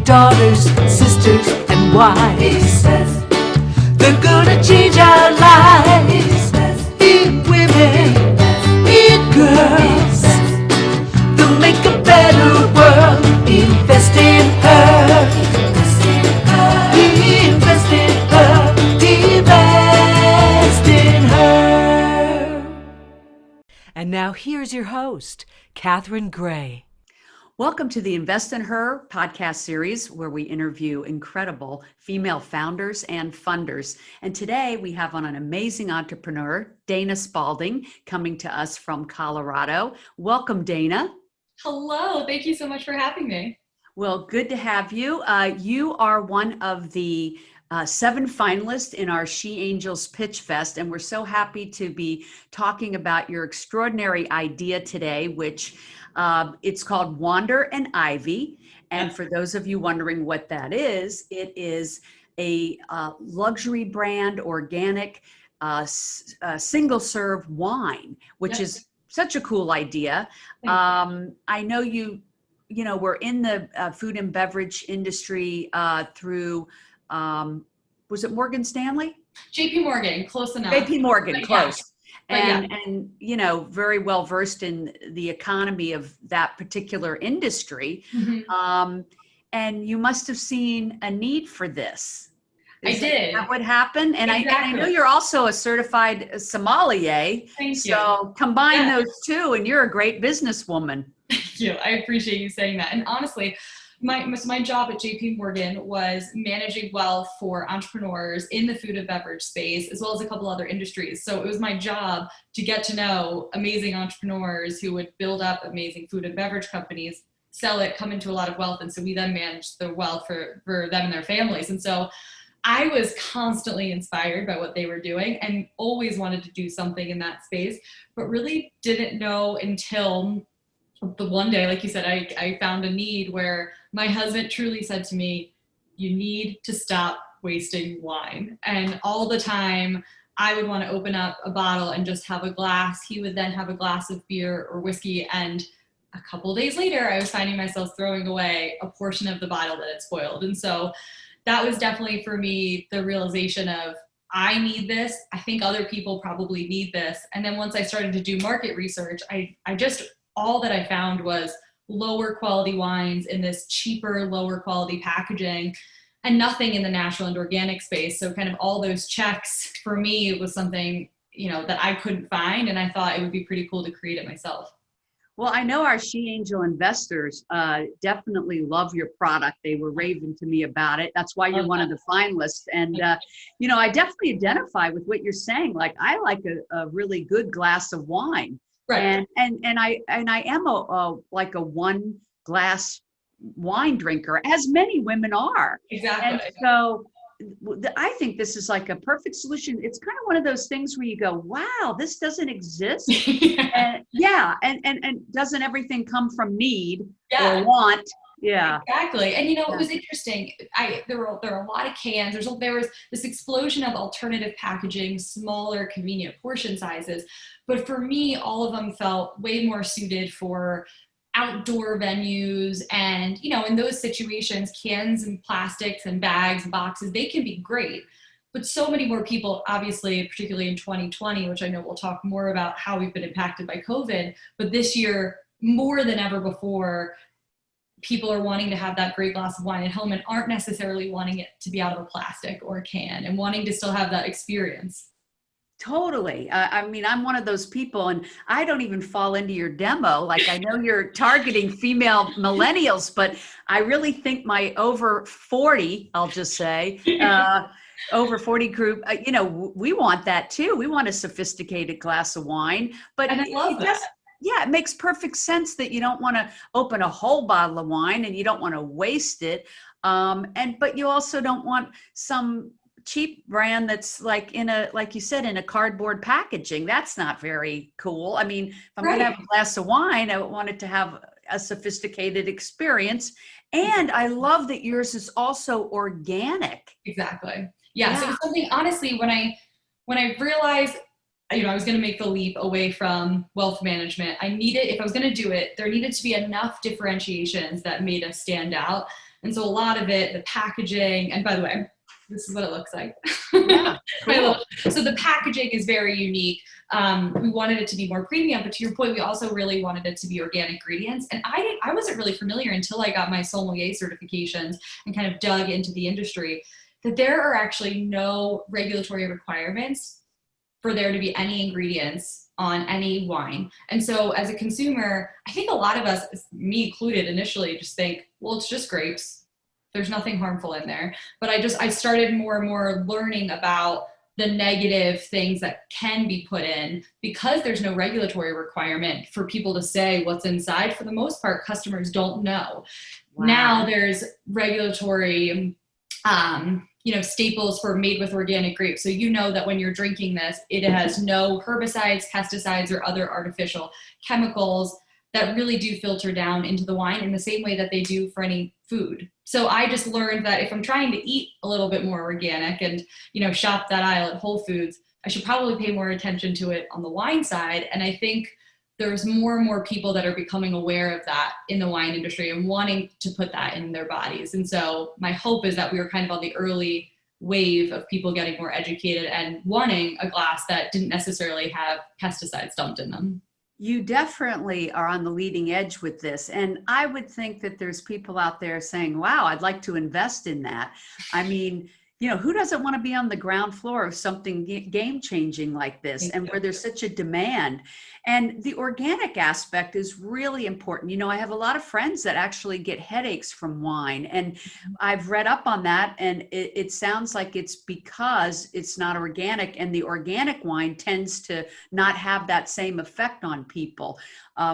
daughters, sisters, and wives. He says they're gonna change our lives. He says be women, be girls. They'll make a better world. Invest in her. Invest in her. Invest in her. Invest in her. And now here's your host, Catherine Gray. Welcome to the Invest in Her podcast series, where we interview incredible female founders and funders. And today we have on an amazing entrepreneur, Dana Spaulding, coming to us from Colorado. Welcome, Dana. Hello. Thank you so much for having me. Well, good to have you. You are one of the 7 finalists in our She Angels Pitch Fest, and we're so happy to be talking about your extraordinary idea today, which it's called Wander+Ivy. And for those of you wondering what that is, it is a luxury brand, organic, single serve wine, which is such a cool idea. I know you we're in the food and beverage industry through, was it Morgan Stanley? JP Morgan, close enough. JP Morgan, but close. Yeah. And very well versed in the economy of that particular industry. Mm-hmm. And you must have seen a need for this. I did. That would happen. And exactly. I know you're also a certified sommelier. Thank you. So combine those two and you're a great businesswoman. Thank you. I appreciate you saying that. And honestly, my job at JP Morgan was managing wealth for entrepreneurs in the food and beverage space, as well as a couple other industries. So it was my job to get to know amazing entrepreneurs who would build up amazing food and beverage companies, sell it, come into a lot of wealth. And so we then managed the wealth for them and their families. And so I was constantly inspired by what they were doing and always wanted to do something in that space, but really didn't know until the one day, like you said, I found a need where my husband truly said to me, you need to stop wasting wine. And all the time I would want to open up a bottle and just have a glass. He would then have a glass of beer or whiskey. And a couple days later, I was finding myself throwing away a portion of the bottle that had spoiled. And so that was definitely for me the realization of, I need this. I think other people probably need this. And then once I started to do market research, all that I found was lower quality wines in this cheaper, lower quality packaging, and nothing in the natural and organic space. So kind of all those checks for me was something, that I couldn't find. And I thought it would be pretty cool to create it myself. Well, I know our She Angel investors definitely love your product. They were raving to me about it. That's why you're one of the finalists. And, I definitely identify with what you're saying. Like, I like a really good glass of wine. Right. And I am a one glass wine drinker, as many women are. Exactly. And so I think this is like a perfect solution. It's kind of one of those things where you go, wow, this doesn't exist. And doesn't everything come from need or want? Yeah, exactly. And it was interesting. There were a lot of cans. There was this explosion of alternative packaging, smaller, convenient portion sizes. But for me, all of them felt way more suited for outdoor venues. And, in those situations, cans and plastics and bags and boxes, they can be great. But so many more people, obviously, particularly in 2020, which I know we'll talk more about how we've been impacted by COVID. But this year, more than ever before, people are wanting to have that great glass of wine at home and aren't necessarily wanting it to be out of a plastic or a can and wanting to still have that experience. Totally. I'm one of those people, and I don't even fall into your demo. Like, I know you're targeting female millennials, but I really think my over 40, I'll just say, over 40 group, we want that too. We want a sophisticated glass of wine, but and I love that. Yeah, it makes perfect sense that you don't want to open a whole bottle of wine and you don't want to waste it. But you also don't want some cheap brand that's like you said, in a cardboard packaging. That's not very cool. I mean, if I'm going to have a glass of wine, I want it to have a sophisticated experience. And I love that yours is also organic. Exactly. Yeah. So it's something, honestly, when I realized I was going to make the leap away from wealth management. If I was going to do it, there needed to be enough differentiations that made us stand out. And so a lot of it, the packaging, and by the way, this is what it looks like. Yeah, cool. So the packaging is very unique. We wanted it to be more premium, but to your point, we also really wanted it to be organic ingredients. And I wasn't really familiar until I got my sommelier certifications and kind of dug into the industry, that there are actually no regulatory requirements for there to be any ingredients on any wine. And so as a consumer, I think a lot of us, me included, initially just think, well, it's just grapes. There's nothing harmful in there. But I started more and more learning about the negative things that can be put in because there's no regulatory requirement for people to say what's inside. For the most part, customers don't know. Wow. Now there's regulatory staples for made with organic grapes. So you know that when you're drinking this, it has no herbicides, pesticides, or other artificial chemicals that really do filter down into the wine in the same way that they do for any food. So I just learned that if I'm trying to eat a little bit more organic and, shop that aisle at Whole Foods, I should probably pay more attention to it on the wine side. And I think there's more and more people that are becoming aware of that in the wine industry and wanting to put that in their bodies. And so my hope is that we were kind of on the early wave of people getting more educated and wanting a glass that didn't necessarily have pesticides dumped in them. You definitely are on the leading edge with this. And I would think that there's people out there saying, wow, I'd like to invest in that. I mean, who doesn't want to be on the ground floor of something game changing like this and where there's such a demand? And the organic aspect is really important. I have a lot of friends that actually get headaches from wine, and I've read up on that, and it sounds like it's because it's not organic, and the organic wine tends to not have that same effect on people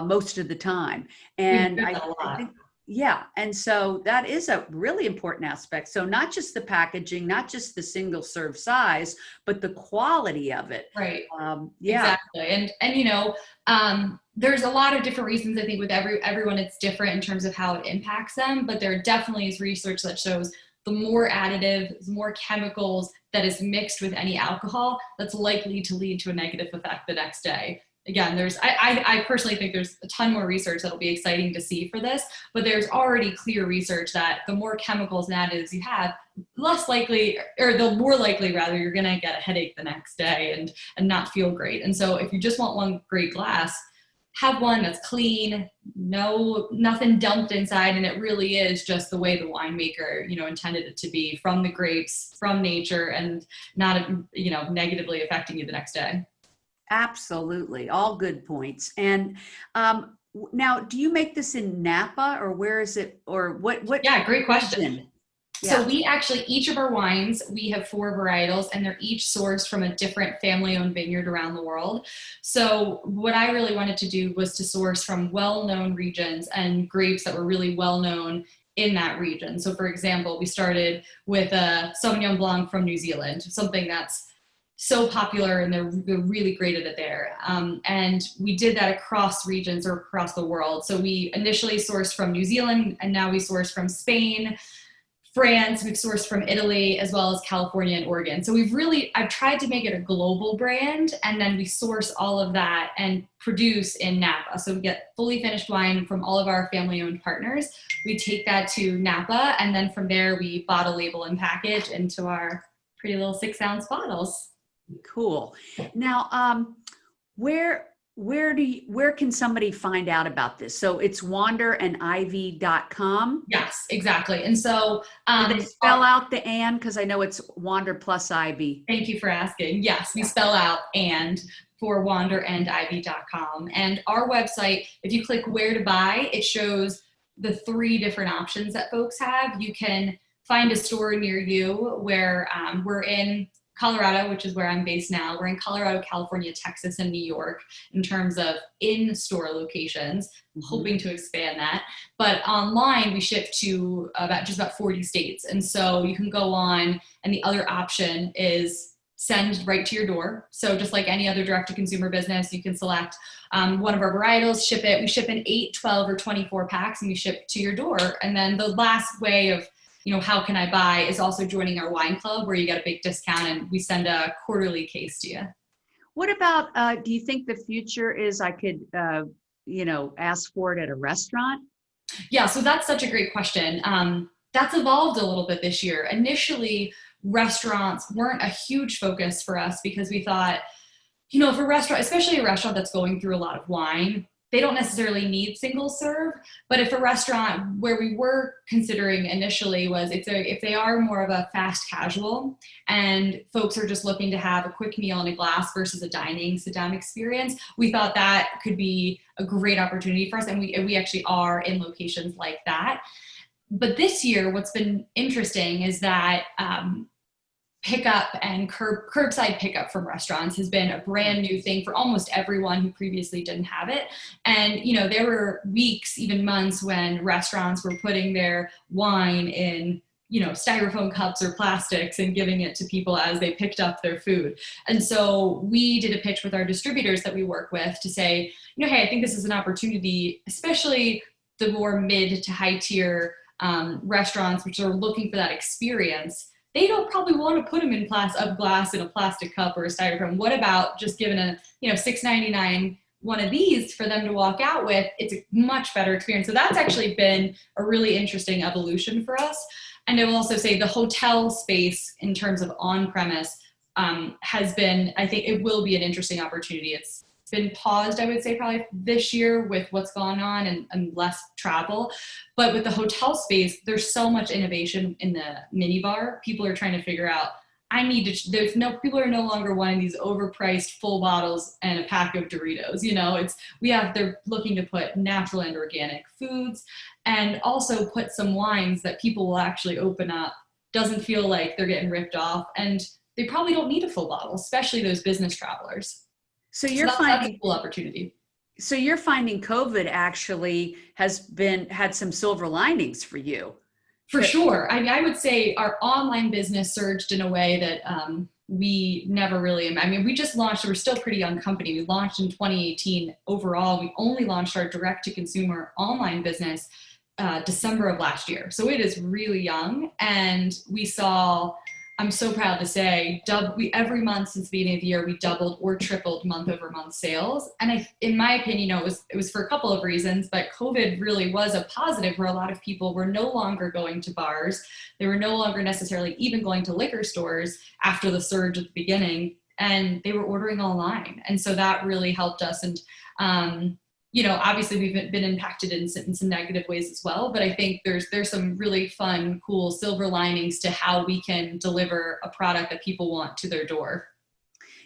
most of the time. And I think, yeah. And so that is a really important aspect. So not just the packaging, not just the single serve size, but the quality of it. Right. Yeah. Exactly. And there's a lot of different reasons. I think with everyone, it's different in terms of how it impacts them, but there definitely is research that shows the more additives, the more chemicals that is mixed with any alcohol, that's likely to lead to a negative effect the next day. Again, I personally think there's a ton more research that'll be exciting to see for this, but there's already clear research that the more chemicals and additives you have, less likely, or the more likely rather, you're gonna get a headache the next day and not feel great. And so if you just want one great glass, have one that's clean, nothing dumped inside, and it really is just the way the winemaker, intended it to be, from the grapes, from nature, and not, negatively affecting you the next day. Absolutely. All good points. And now, do you make this in Napa, or where is it, or what? Yeah, great question. Yeah. So we actually, each of our wines, we have 4 varietals, and they're each sourced from a different family-owned vineyard around the world. So what I really wanted to do was to source from well-known regions and grapes that were really well-known in that region. So for example, we started with a Sauvignon Blanc from New Zealand, something that's so popular, and they're really great at it there. And we did that across regions or across the world. So we initially sourced from New Zealand, and now we source from Spain, France, we've sourced from Italy, as well as California and Oregon. So I've tried to make it a global brand, and then we source all of that and produce in Napa. So we get fully finished wine from all of our family-owned partners. We take that to Napa, and then from there we bottle, label, and package into our pretty little 6-ounce bottles. Cool. Now, where can somebody find out about this? So it's wanderandivy.com. Yes, exactly. And so Did they spell out the and? Because I know it's Wander+Ivy. Thank you for asking. Yes, we spell out and for wanderandivy.com. And our website, if you click where to buy, it shows the 3 different options that folks have. You can find a store near you where we're in Colorado, which is where I'm based now. We're in Colorado, California, Texas, and New York in terms of in-store locations. I'm hoping to expand that. But online, we ship to about 40 states. And so you can go on, and the other option is send right to your door. So just like any other direct-to-consumer business, you can select one of our varietals, ship it. We ship in 8, 12, or 24 packs, and we ship to your door. And then the last way of how can I buy is also joining our wine club, where you get a big discount, and we send a quarterly case to you. What about, do you think the future is I could, ask for it at a restaurant? Yeah, so that's such a great question. that's evolved a little bit this year. Initially, restaurants weren't a huge focus for us because we thought, if a restaurant, especially a restaurant that's going through a lot of wine, they don't necessarily need single serve. But if a restaurant, where we were considering initially was if they are more of a fast casual and folks are just looking to have a quick meal in a glass versus a dining sit down experience, we thought that could be a great opportunity for us. And we actually are in locations like that. But this year, what's been interesting is that pickup and curbside pickup from restaurants has been a brand new thing for almost everyone who previously didn't have it. And, there were weeks, even months, when restaurants were putting their wine in, styrofoam cups or plastics and giving it to people as they picked up their food. And so we did a pitch with our distributors that we work with to say, hey, I think this is an opportunity, especially the more mid to high tier restaurants, which are looking for that experience. They don't probably want to put them in glass in a plastic cup or a styrofoam. What about just giving a $6.99 one of these for them to walk out with? It's a much better experience. So that's actually been a really interesting evolution for us. And I will also say the hotel space in terms of on-premise has been, I think it will be an interesting opportunity. It's been paused, I would say, probably this year with what's going on and less travel. But with the hotel space, there's so much innovation in the minibar. People are trying to figure out, people are no longer wanting these overpriced full bottles and a pack of Doritos. They're looking to put natural and organic foods and also put some wines that people will actually open up. Doesn't feel like they're getting ripped off. And they probably don't need a full bottle, especially those business travelers. So that's a cool opportunity. So you're finding COVID actually had some silver linings for you. For sure. I would say our online business surged in a way that we never really, we just launched, we're still a pretty young company. We launched in 2018 overall. We only launched our direct to consumer online business December of last year. So it is really young. And we saw, I'm so proud to say, every month since the beginning of the year, we doubled or tripled month over month sales. And in my opinion, it was for a couple of reasons, but COVID really was a positive where a lot of people were no longer going to bars. They were no longer necessarily even going to liquor stores after the surge at the beginning, and they were ordering online. And so that really helped us. And, obviously we've been impacted in some negative ways as well, but I think there's some really fun, cool silver linings to how we can deliver a product that people want to their door.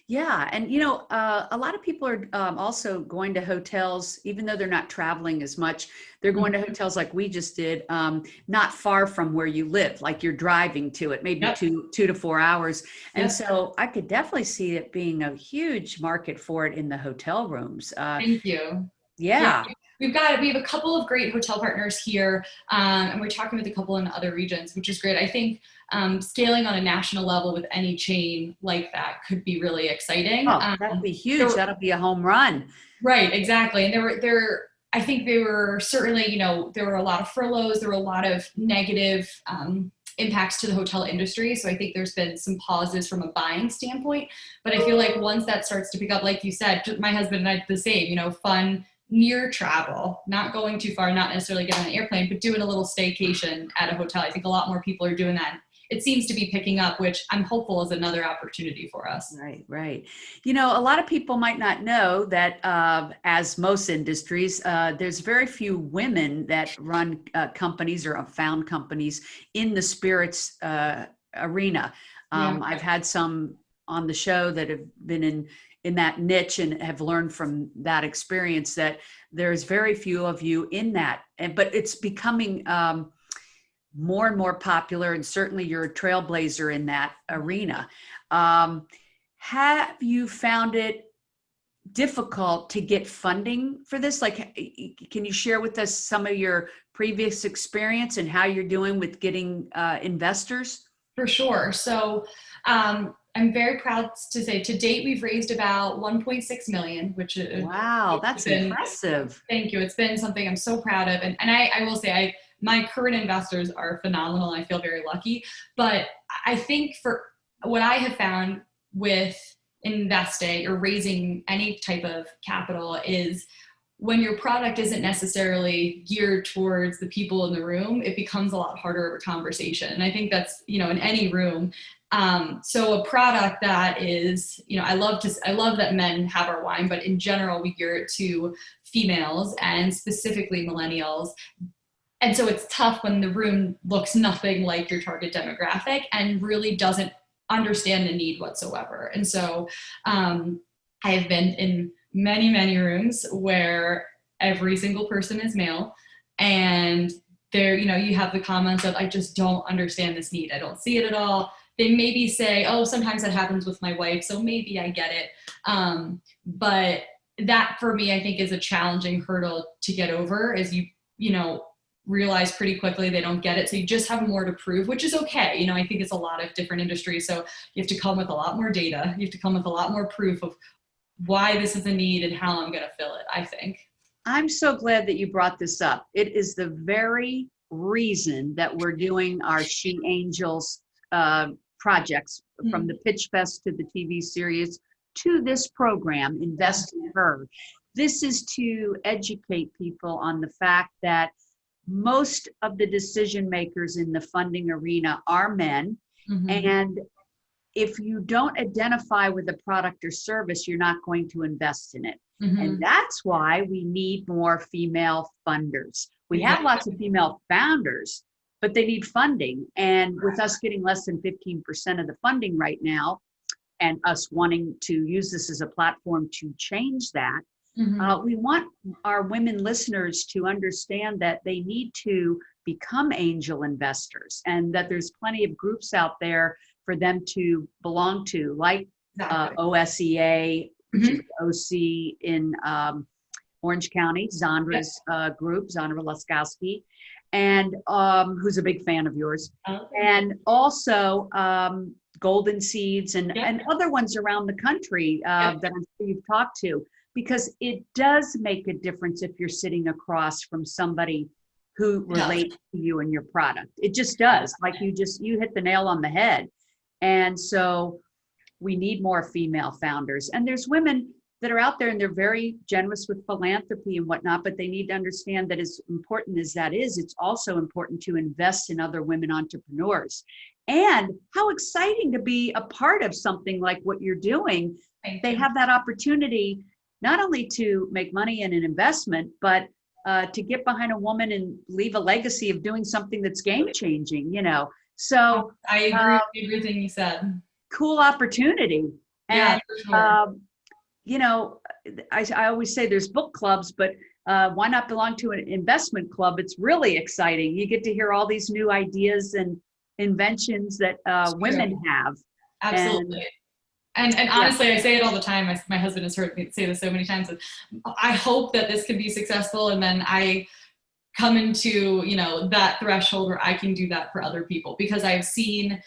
Yeah. And, a lot of people are also going to hotels, even though they're not traveling as much, they're going to hotels like we just did, not far from where you live, like you're driving to it, maybe 2 to 4 hours. And so I could definitely see it being a huge market for it in the hotel rooms. Thank you. Yeah. We have a couple of great hotel partners here, and we're talking with a couple in other regions, which is great. I think scaling on a national level with any chain like that could be really exciting. Oh, that'd be huge. That'll be a home run. Right, exactly. And I think they were certainly, there were a lot of furloughs, there were a lot of negative impacts to the hotel industry. So I think there's been some pauses from a buying standpoint. But I feel like once that starts to pick up, like you said, my husband and I did the same, fun near travel, not going too far, not necessarily getting on an airplane, but doing a little staycation at a hotel. I think a lot more people are doing that. It seems to be picking up, which I'm hopeful is another opportunity for us. Right. A lot of people might not know that as most industries, there's very few women that run companies or have found companies in the spirits arena. I've had some on the show that have been in that niche and have learned from that experience that there's very few of you in that, but it's becoming more and more popular, and certainly you're a trailblazer in that arena. Have you found it difficult to get funding for this? Like, can you share with us some of your previous experience and how you're doing with getting investors? For sure. So I'm very proud to say to date, we've raised about 1.6 million, which is that's impressive. Thank you. It's been something I'm so proud of. And I will say, my current investors are phenomenal. I feel very lucky, but I think for what I have found with investing or raising any type of capital is when your product isn't necessarily geared towards the people in the room, it becomes a lot harder of a conversation. And I think that's, in any room. So a product that is, I love that men have our wine, but in general, we gear it to females and specifically millennials. And so it's tough when the room looks nothing like your target demographic and really doesn't understand the need whatsoever. And so I have been in many, many rooms where every single person is male, and there, you have the comments of, I just don't understand this need. I don't see it at all. They maybe say, oh, sometimes that happens with my wife, so maybe I get it. But that for me, I think is a challenging hurdle to get over, is you realize pretty quickly they don't get it. So you just have more to prove, which is okay. I think it's a lot of different industries. So you have to come with a lot more data. You have to come with a lot more proof of why this is a need and how I'm going to fill it, I think. I'm so glad that you brought this up. It is the very reason that we're doing our She Angels projects, from the Pitch Fest to the TV series to this program, Invest in Her. This is to educate people on the fact that most of the decision makers in the funding arena are men. And if you don't identify with a product or service, you're not going to invest in it. And that's why we need more female funders. We have lots of female founders, but they need funding. And with us getting less than 15% of the funding right now, and us wanting to use this as a platform to change that, we want our women listeners to understand that they need to become angel investors, and that there's plenty of groups out there for them to belong to, like OSEA, which is OC in Orange County, Zondra's group, Zondra Laskowski, and who's a big fan of yours. And also Golden Seeds and other ones around the country that I'm sure you've talked to, because it does make a difference if you're sitting across from somebody who relates to you and your product. It just does. Like you hit the nail on the head. And so we need more female founders. And there's women that are out there and they're very generous with philanthropy and whatnot, but they need to understand that as important as that is, it's also important to invest in other women entrepreneurs. And how exciting to be a part of something like what you're doing. They have that opportunity not only to make money in an investment, but to get behind a woman and leave a legacy of doing something that's game changing, So I agree with everything you said. Cool opportunity. And, for sure. I always say there's book clubs, but why not belong to an investment club? It's really exciting. You get to hear all these new ideas and inventions that women have. Absolutely. And honestly, I say it all the time. My husband has heard me say this so many times. I hope that this can be successful, and then I come into that threshold where I can do that for other people, because I've seen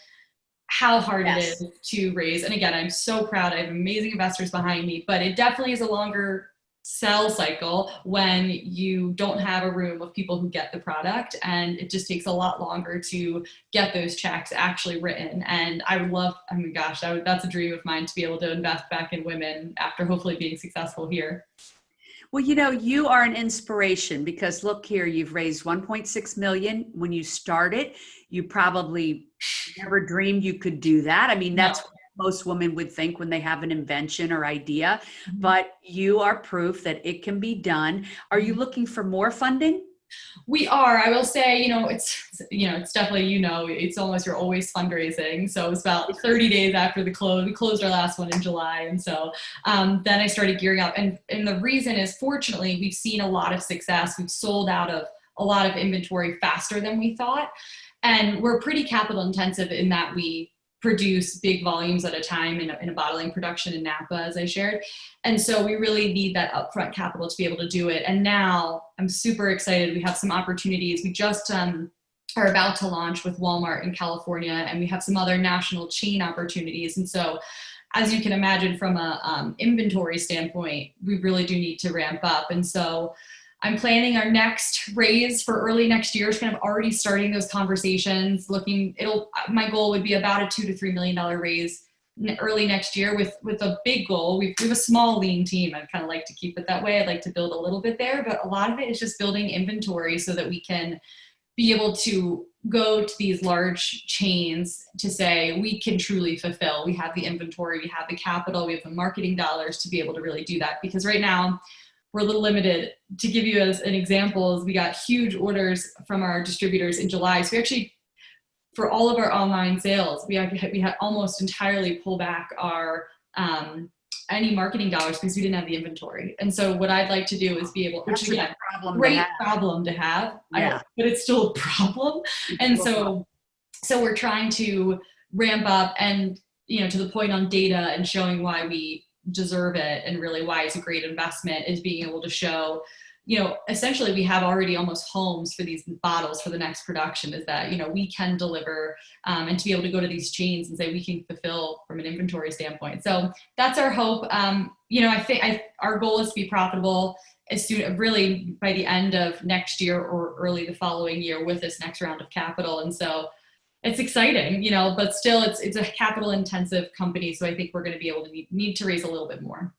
how hard it is to raise. And again, I'm so proud. I have amazing investors behind me, but it definitely is a longer sell cycle when you don't have a room of people who get the product, and it just takes a lot longer to get those checks actually written. And I would love, that's a dream of mine, to be able to invest back in women after hopefully being successful here. Well, you are an inspiration, because look here, you've raised 1.6 million. When you started, you probably never dreamed you could do that. I mean, that's what most women would think when they have an invention or idea, but you are proof that it can be done. Are you looking for more funding? We are. I will say, it's definitely, it's almost, you're always fundraising. So it's about 30 days after the close. We closed our last one in July. And so then I started gearing up. And the reason is, fortunately, we've seen a lot of success. We've sold out of a lot of inventory faster than we thought. And we're pretty capital intensive in that we produce big volumes at a time in a bottling production in Napa, as I shared. And so we really need that upfront capital to be able to do it. And now I'm super excited. We have some opportunities. We just are about to launch with Walmart in California, and we have some other national chain opportunities. And so, as you can imagine, from a inventory standpoint, we really do need to ramp up. And so I'm planning our next raise for early next year, kind of already starting those conversations. My goal would be about a $2 to $3 million raise early next year with a big goal. We have a small, lean team. I'd kind of like to keep it that way. I'd like to build a little bit there, but a lot of it is just building inventory so that we can be able to go to these large chains to say we can truly fulfill. We have the inventory, we have the capital, we have the marketing dollars to be able to really do that. Because right now we're a little limited. To give you as an example, we got huge orders from our distributors in July. So we actually, for all of our online sales, we had almost entirely pull back our any marketing dollars because we didn't have the inventory. And so what I'd like to do is be able, which again, great problem to have, Yeah. but it's still a problem. And so we're trying to ramp up and, to the point on data and showing why we deserve it and really why it's a great investment is being able to show, essentially we have already almost homes for these bottles for the next production, is that, we can deliver and to be able to go to these chains and say we can fulfill from an inventory standpoint. So that's our hope. I think our goal is to be profitable as soon, really by the end of next year or early the following year with this next round of capital. And so it's exciting, but still it's a capital intensive company. So I think we're going to be able to need to raise a little bit more.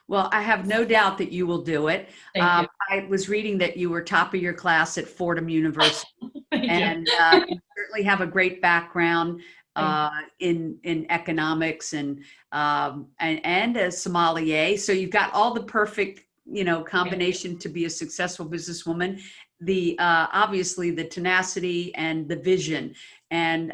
Well, I have no doubt that you will do it. Thank you. I was reading that you were top of your class at Fordham University, and you certainly have a great background in economics and a sommelier. So you've got all the perfect, combination to be a successful businesswoman. The obviously the tenacity and the vision, and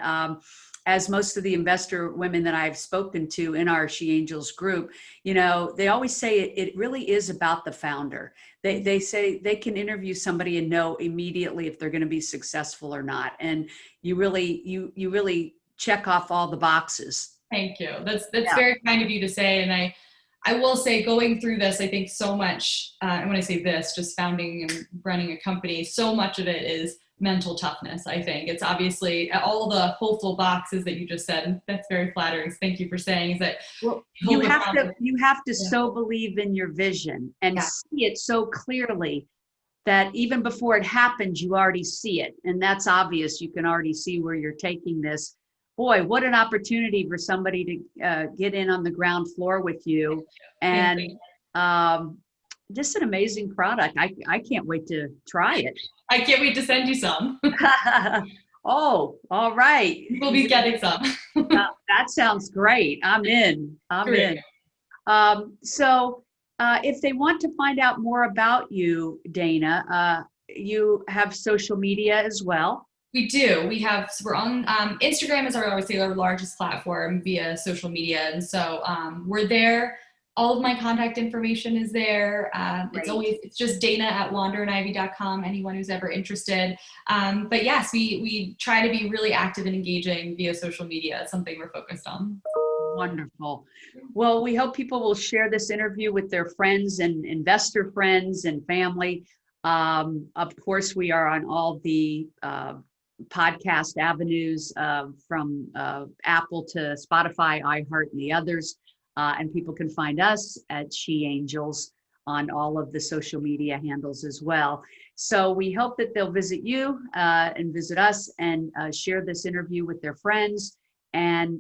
as most of the investor women that I've spoken to in our She Angels group, they always say it really is about the founder. They say they can interview somebody and know immediately if they're going to be successful or not. And you really check off all the boxes. Thank you. That's very kind of you to say. And I will say, going through this, I think so much, and when I say this, just founding and running a company, so much of it is mental toughness. I think it's obviously all the hopeful boxes that you just said, and that's very flattering. So thank you for saying is that you have to so believe in your vision and see it so clearly that even before it happens, you already see it. And that's obvious. You can already see where you're taking this. Boy, what an opportunity for somebody to get in on the ground floor with you. And just an amazing product. I can't wait to try it. I can't wait to send you some. Oh, all right. We'll be getting some. That sounds great. I'm in. So if they want to find out more about you, Dana, you have social media as well. We do. We're on Instagram is our largest platform via social media. And so we're there. All of my contact information is there. It's just Dana@Wander+Ivy.com, anyone who's ever interested. But yes, we try to be really active and engaging via social media. It's something we're focused on. Wonderful. Well, we hope people will share this interview with their friends and investor friends and family. Of course, we are on all the podcast avenues from Apple to Spotify, iHeart, and the others. And people can find us at She Angels on all of the social media handles as well. So we hope that they'll visit you and visit us and share this interview with their friends. And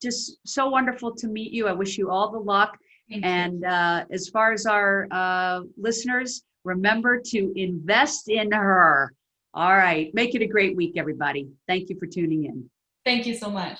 just so wonderful to meet you. I wish you all the luck. And as far as our listeners, remember to invest in her. All right. Make it a great week, everybody. Thank you for tuning in. Thank you so much.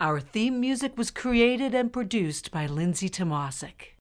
Our theme music was created and produced by Lindsay Tomasic.